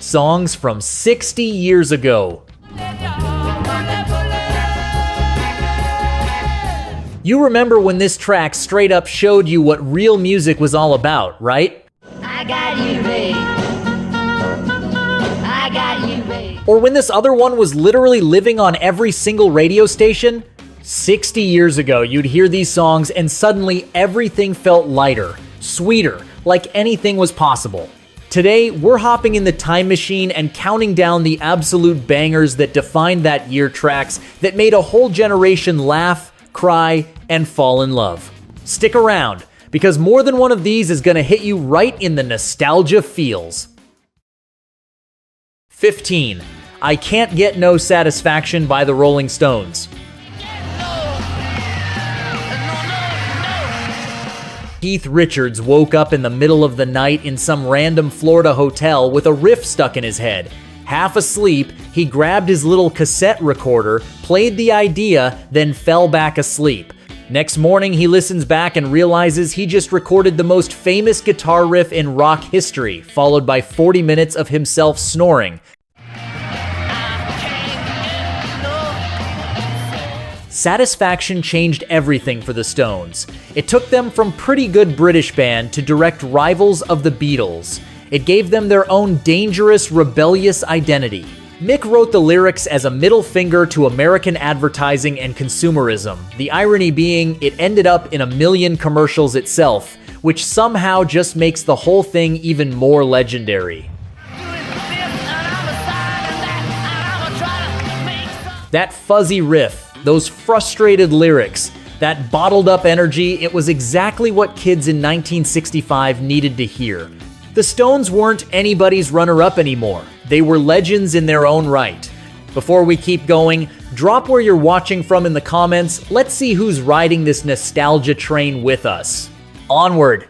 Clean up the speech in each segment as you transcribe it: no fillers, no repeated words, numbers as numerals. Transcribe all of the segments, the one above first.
Songs from 60 years ago. You remember when this track straight up showed you what real music was all about, right? I got you, babe. I got you, babe. Or when this other one was literally living on every single radio station? 60 years ago, you'd hear these songs and suddenly everything felt lighter, sweeter, like anything was possible. Today, we're hopping in the time machine and counting down the absolute bangers that defined that year, tracks that made a whole generation laugh, cry, and fall in love. Stick around, because more than one of these is gonna hit you right in the nostalgia feels. 15. I Can't Get No Satisfaction by the Rolling Stones. Keith Richards woke up in the middle of the night in some random Florida hotel with a riff stuck in his head. Half asleep, he grabbed his little cassette recorder, played the idea, then fell back asleep. Next morning, he listens back and realizes he just recorded the most famous guitar riff in rock history, followed by 40 minutes of himself snoring. Satisfaction changed everything for the Stones. It took them from pretty good British band to direct rivals of the Beatles. It gave them their own dangerous, rebellious identity. Mick wrote the lyrics as a middle finger to American advertising and consumerism, the irony being it ended up in a million commercials itself, which somehow just makes the whole thing even more legendary. That fuzzy riff, those frustrated lyrics, that bottled up energy, it was exactly what kids in 1965 needed to hear. The Stones weren't anybody's runner-up anymore. They were legends in their own right. Before we keep going, drop where you're watching from in the comments. Let's see who's riding this nostalgia train with us. Onward.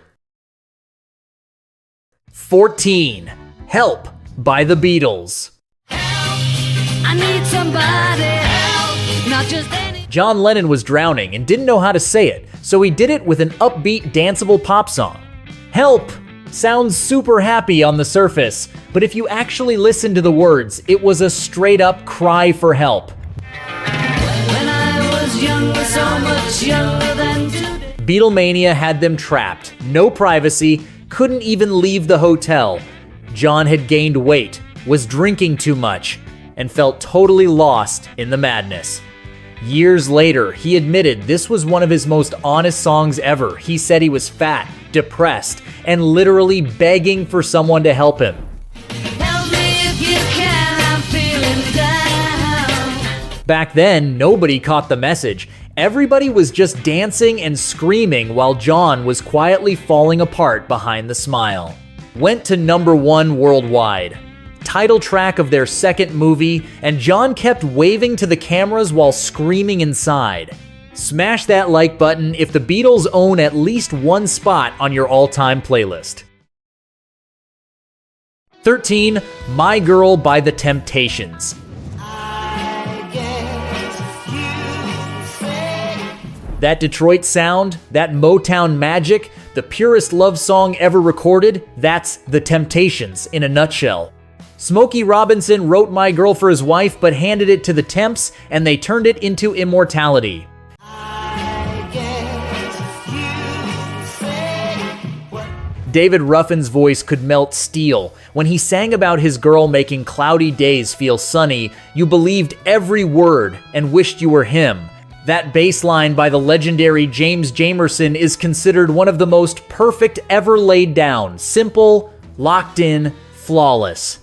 14. Help by the Beatles. I need somebody help, not just any. John Lennon was drowning and didn't know how to say it, so he did it with an upbeat, danceable pop song. Help sounds super happy on the surface, but if you actually listen to the words, it was a straight-up cry for help. When I was younger, so much younger than today. Beatlemania had them trapped, no privacy, couldn't even leave the hotel. John had gained weight, was drinking too much, and felt totally lost in the madness. Years later, he admitted this was one of his most honest songs ever. He said he was fat, depressed, and literally begging for someone to help him. Help me if you can, I'm feeling down. Back then, nobody caught the message. Everybody was just dancing and screaming while John was quietly falling apart behind the smile. Went to #1 worldwide. Title track of their second movie, and John kept waving to the cameras while screaming inside. Smash that like button if the Beatles own at least one spot on your all-time playlist. 13. My Girl by The Temptations. That Detroit sound, that Motown magic, the purest love song ever recorded, that's The Temptations in a nutshell. Smokey Robinson wrote My Girl for his wife, but handed it to the Temps, and they turned it into immortality. David Ruffin's voice could melt steel. When he sang about his girl making cloudy days feel sunny, you believed every word and wished you were him. That bass line by the legendary James Jamerson is considered one of the most perfect ever laid down. Simple, locked in, flawless.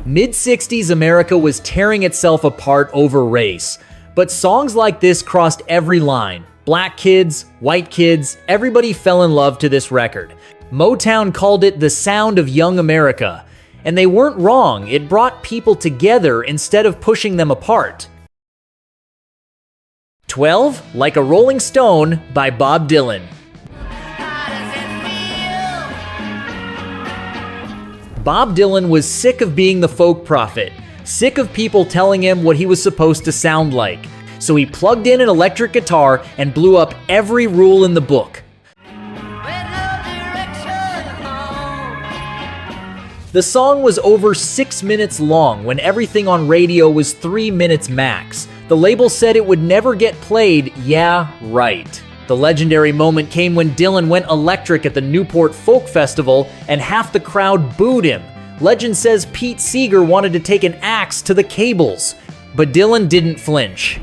Mid-60s America was tearing itself apart over race, but songs like this crossed every line. Black kids, white kids, everybody fell in love to this record. Motown called it the sound of young America, and they weren't wrong. It brought people together instead of pushing them apart. 12. Like a Rolling Stone by Bob Dylan. Bob Dylan was sick of being the folk prophet, sick of people telling him what he was supposed to sound like. So he plugged in an electric guitar and blew up every rule in the book. The song was over 6 minutes long when everything on radio was 3 minutes max. The label said it would never get played. Yeah, right. The legendary moment came when Dylan went electric at the Newport Folk Festival and half the crowd booed him. Legend says Pete Seeger wanted to take an axe to the cables, but Dylan didn't flinch.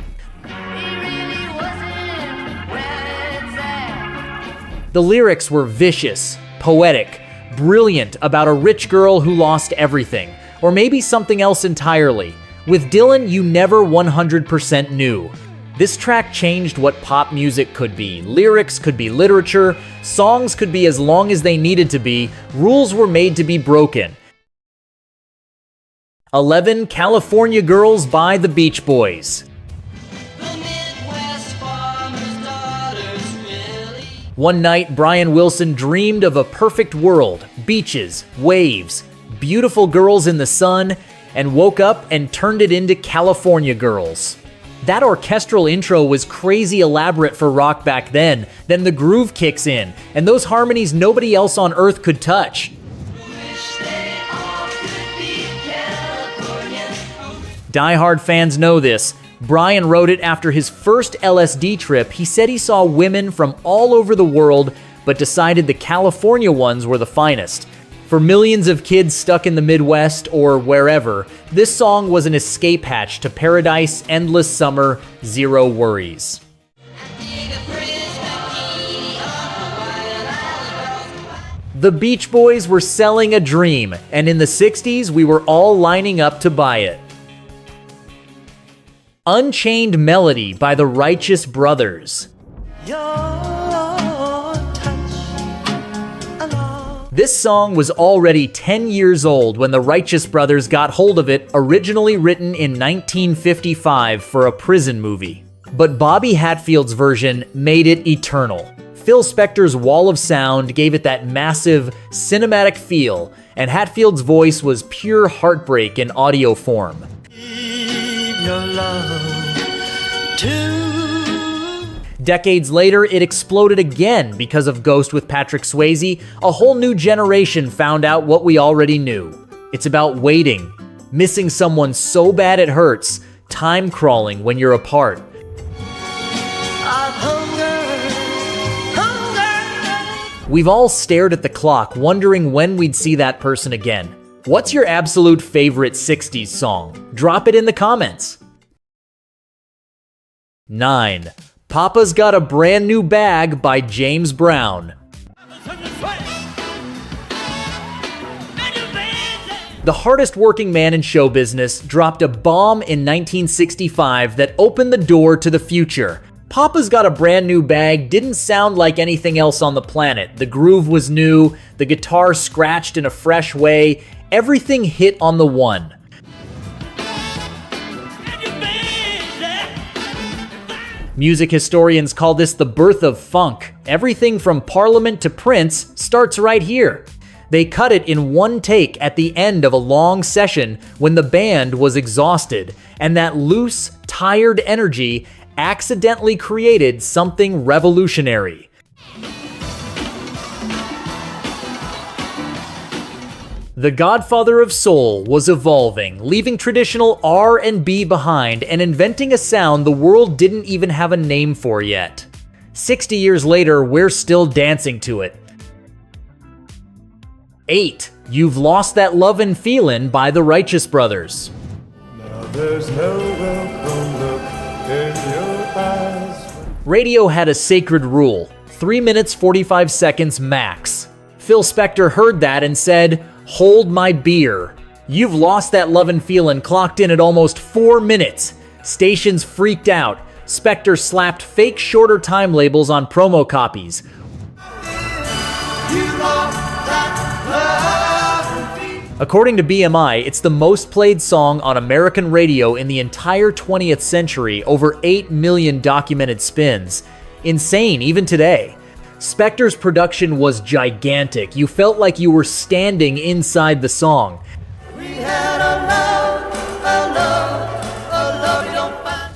The lyrics were vicious, poetic, brilliant about a rich girl who lost everything, or maybe something else entirely. With Dylan, you never 100% knew. This track changed what pop music could be. Lyrics could be literature, songs could be as long as they needed to be, rules were made to be broken. 11. California Girls by the Beach Boys. One night, Brian Wilson dreamed of a perfect world, beaches, waves, beautiful girls in the sun, and woke up and turned it into California Girls. That orchestral intro was crazy elaborate for rock back then. Then the groove kicks in, and those harmonies nobody else on earth could touch. Die-hard fans know this. Brian wrote it after his first LSD trip. He said he saw women from all over the world, but decided the California ones were the finest. For millions of kids stuck in the Midwest or wherever, this song was an escape hatch to paradise, endless summer, zero worries. The Beach Boys were selling a dream, and in the 60s, we were all lining up to buy it. Unchained Melody by the Righteous Brothers. This song was already 10 years old when the Righteous Brothers got hold of it, originally written in 1955 for a prison movie. But Bobby Hatfield's version made it eternal. Phil Spector's wall of sound gave it that massive, cinematic feel, and Hatfield's voice was pure heartbreak in audio form. Your love to Decades later, it exploded again because of Ghost with Patrick Swayze. A whole new generation found out what we already knew. It's about waiting, missing someone so bad it hurts, time crawling when you're apart. We've all stared at the clock, wondering when we'd see that person again. What's your absolute favorite 60s song? Drop it in the comments. 9. Papa's Got a Brand New Bag by James Brown. The hardest working man in show business dropped a bomb in 1965 that opened the door to the future. Papa's Got a Brand New Bag didn't sound like anything else on the planet. The groove was new, the guitar scratched in a fresh way, everything hit on the one. Music historians call this the birth of funk. Everything from Parliament to Prince starts right here. They cut it in one take at the end of a long session when the band was exhausted, and that loose, tired energy accidentally created something revolutionary. The Godfather of Soul was evolving, leaving traditional R&B behind and inventing a sound the world didn't even have a name for yet. 60 years later, we're still dancing to it. 8. You've Lost That Lovin' Feelin' by the Righteous Brothers. Now there's no welcome look in your eyes. Radio had a sacred rule, 3 minutes 45 seconds max. Phil Spector heard that and said, "Hold my beer." You've Lost That Lovin' Feelin' clocked in at almost 4 minutes. Stations freaked out. Spector slapped fake shorter time labels on promo copies. According to BMI, it's the most played song on American radio in the entire 20th century, over 8 million documented spins. Insane, even today. Spector's production was gigantic. You felt like you were standing inside the song.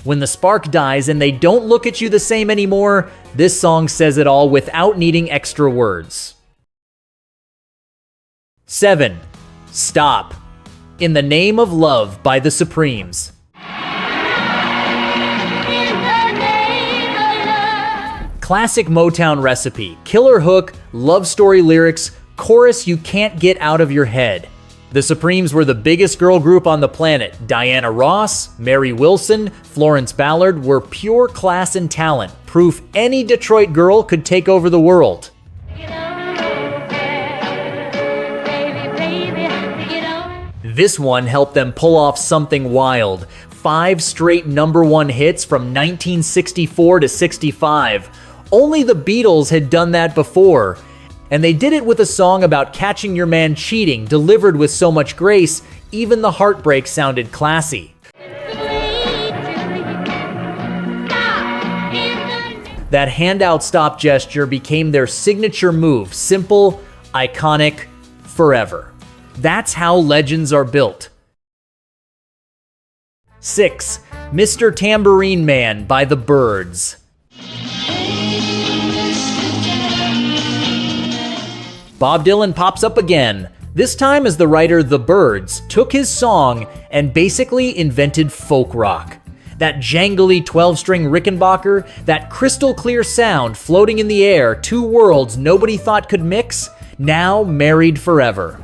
When the spark dies and they don't look at you the same anymore, this song says it all without needing extra words. 7. Stop. In the Name of Love by the Supremes. Classic Motown recipe, killer hook, love story lyrics, chorus you can't get out of your head. The Supremes were the biggest girl group on the planet. Diana Ross, Mary Wilson, Florence Ballard were pure class and talent, proof any Detroit girl could take over the world. This one helped them pull off something wild. 5 straight #1 hits from 1964 to 65. Only the Beatles had done that before. And they did it with a song about catching your man cheating, delivered with so much grace, even the heartbreak sounded classy. That handout stop gesture became their signature move, simple, iconic, forever. That's how legends are built. 6. Mr. Tambourine Man by the Byrds. Bob Dylan pops up again, this time as the writer The Byrds took his song and basically invented folk rock. That jangly 12-string Rickenbacker, that crystal clear sound floating in the air, 2 worlds nobody thought could mix, now married forever.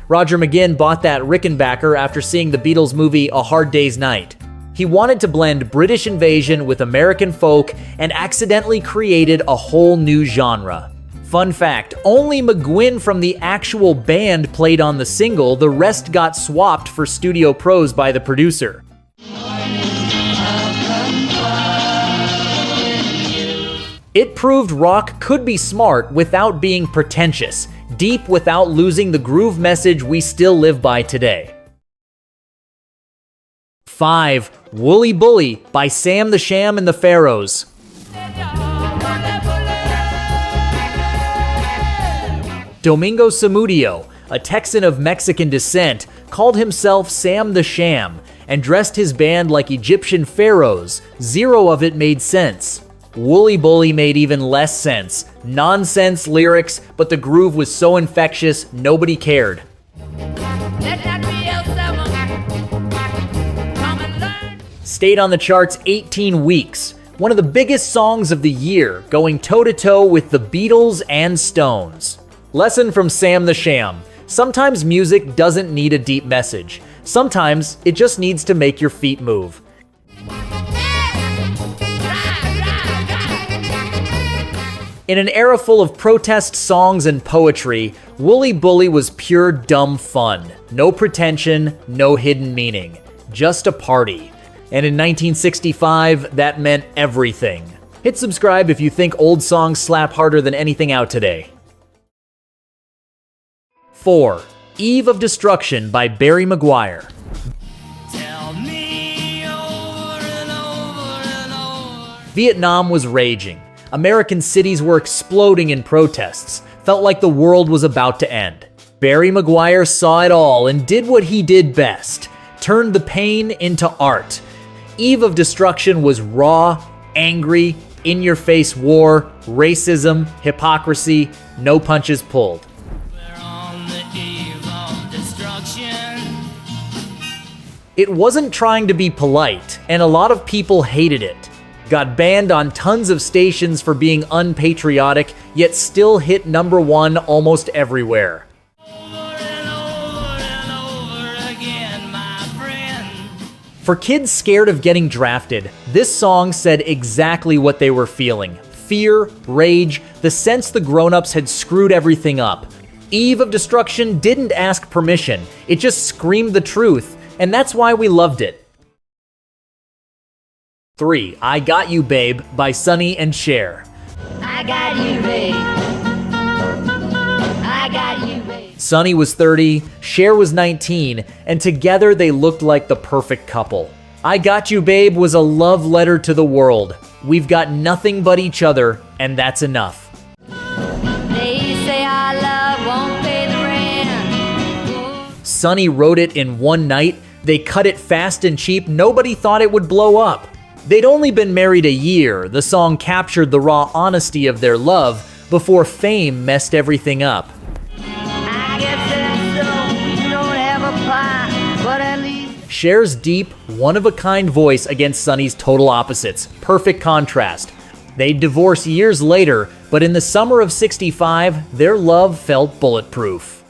Roger McGuinn bought that Rickenbacker after seeing the Beatles movie A Hard Day's Night. He wanted to blend British invasion with American folk and accidentally created a whole new genre. Fun fact, only McGuinn from the actual band played on the single, the rest got swapped for studio pros by the producer. It proved rock could be smart without being pretentious, deep without losing the groove message we still live by today. 5. Wooly Bully by Sam the Sham and the Pharaohs. Domingo Zamudio, a Texan of Mexican descent, called himself Sam the Sham and dressed his band like Egyptian pharaohs. Zero of it made sense. Wooly Bully made even less sense. Nonsense lyrics, but the groove was so infectious, nobody cared. Stayed on the charts 18 weeks. One of the biggest songs of the year, going toe-to-toe with the Beatles and Stones. Lesson from Sam the Sham. Sometimes music doesn't need a deep message. Sometimes it just needs to make your feet move. In an era full of protest songs and poetry, Wooly Bully was pure dumb fun. No pretension, no hidden meaning. Just a party. And in 1965, that meant everything. Hit subscribe if you think old songs slap harder than anything out today. 4. Eve of Destruction by Barry Maguire. Vietnam was raging. American cities were exploding in protests. Felt like the world was about to end. Barry Maguire saw it all and did what he did best. Turned the pain into art. Eve of Destruction was raw, angry, in-your-face war, racism, hypocrisy, no punches pulled. We're on the eve of destruction. It wasn't trying to be polite, and a lot of people hated it. Got banned on tons of stations for being unpatriotic, yet still hit #1 almost everywhere. For kids scared of getting drafted, this song said exactly what they were feeling. Fear, rage, the sense the grown-ups had screwed everything up. Eve of Destruction didn't ask permission, it just screamed the truth, and that's why we loved it. 3. I Got You Babe by Sonny and Cher. I got you, babe. I got you, babe. Sonny was 30, Cher was 19, and together they looked like the perfect couple. I Got You Babe was a love letter to the world. We've got nothing but each other, and that's enough. They say our love won't pay the rent. Sonny wrote it in one night, they cut it fast and cheap, nobody thought it would blow up. They'd only been married a year, the song captured the raw honesty of their love, before fame messed everything up. I guess that's so we don't have a pie, but at least Cher's deep, one-of-a-kind voice against Sonny's total opposites. Perfect contrast. They'd divorce years later, but in the summer of '65, their love felt bulletproof.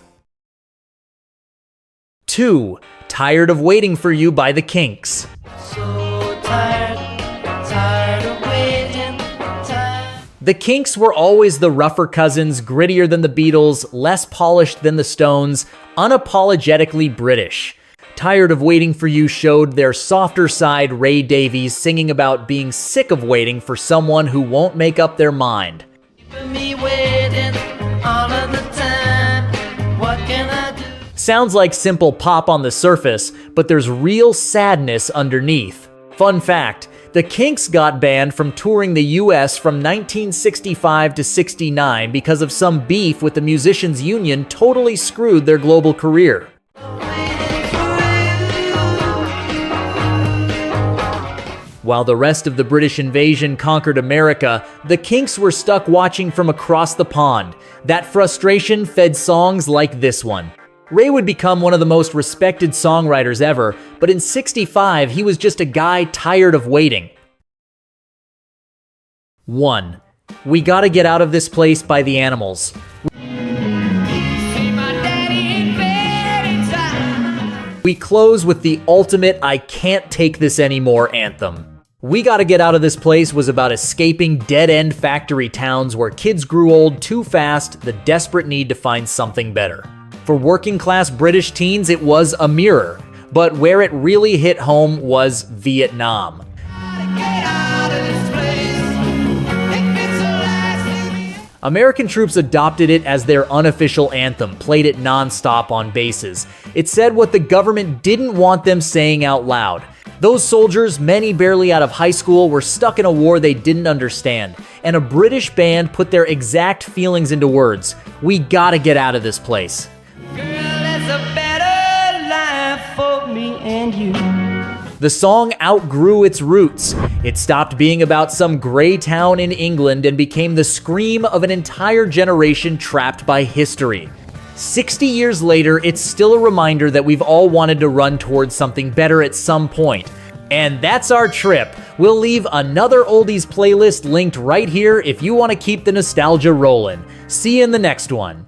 2. Tired of Waiting for You by the Kinks. so tired of waiting, tired. The Kinks were always the rougher cousins, grittier than the Beatles, less polished than the Stones, unapologetically British. Tired of Waiting for You showed their softer side. Ray Davies singing about being sick of waiting for someone who won't make up their mind. For me waiting all of the time. What can I do? Sounds like simple pop on the surface, but there's real sadness underneath. Fun fact, the Kinks got banned from touring the US from 1965 to '69 because of some beef with the musicians' union totally screwed their global career. While the rest of the British invasion conquered America, the Kinks were stuck watching from across the pond. That frustration fed songs like this one. Ray would become one of the most respected songwriters ever, but in '65, he was just a guy tired of waiting. 1. We Gotta Get Out of This Place by the Animals. See my daddy in bed inside. We close with the ultimate I Can't Take This Anymore anthem. We Gotta Get Out of This Place was about escaping dead-end factory towns where kids grew old too fast, the desperate need to find something better. For working-class British teens, it was a mirror, but where it really hit home was Vietnam. Get out of this place. If it's the last thing. American troops adopted it as their unofficial anthem, played it non-stop on bases. It said what the government didn't want them saying out loud. Those soldiers, many barely out of high school, were stuck in a war they didn't understand, and a British band put their exact feelings into words. We gotta get out of this place. Girl, there's a better life for me and you. The song outgrew its roots. It stopped being about some gray town in England and became the scream of an entire generation trapped by history. 60 years later, it's still a reminder that we've all wanted to run towards something better at some point. And that's our trip. We'll leave another Oldies playlist linked right here if you want to keep the nostalgia rolling. See you in the next one.